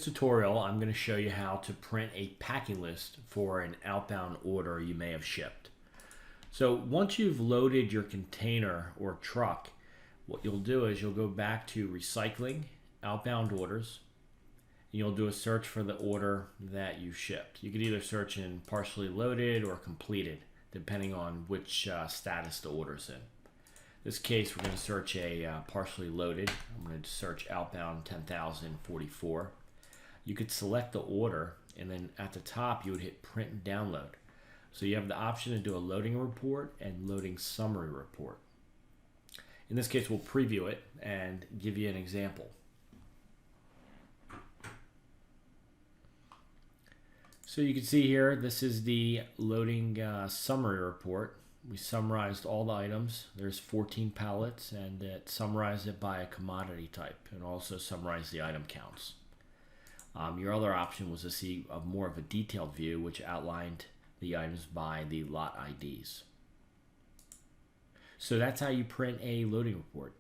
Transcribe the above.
this tutorial, I'm going to show you how to print a packing list for an outbound order you may have shipped. So once you've loaded your container or truck, what you'll do is you'll go back to recycling, outbound orders, and you'll do a search for the order that you shipped. You could either search in partially loaded or completed, depending on which status the order's in. In this case, we're going to search a partially loaded. I'm going to search outbound 10,044. You could select the order, and then at the top you would hit print and download. So you have the option to do a loading report and loading summary report. In this case, we'll preview it and give you an example. So you can see here, this is the loading summary report. We summarized all the items. There's 14 pallets, and it summarized it by a commodity type and also summarized the item counts. Your other option was to see more of a detailed view, which outlined the items by the lot IDs. So that's how you print a loading report.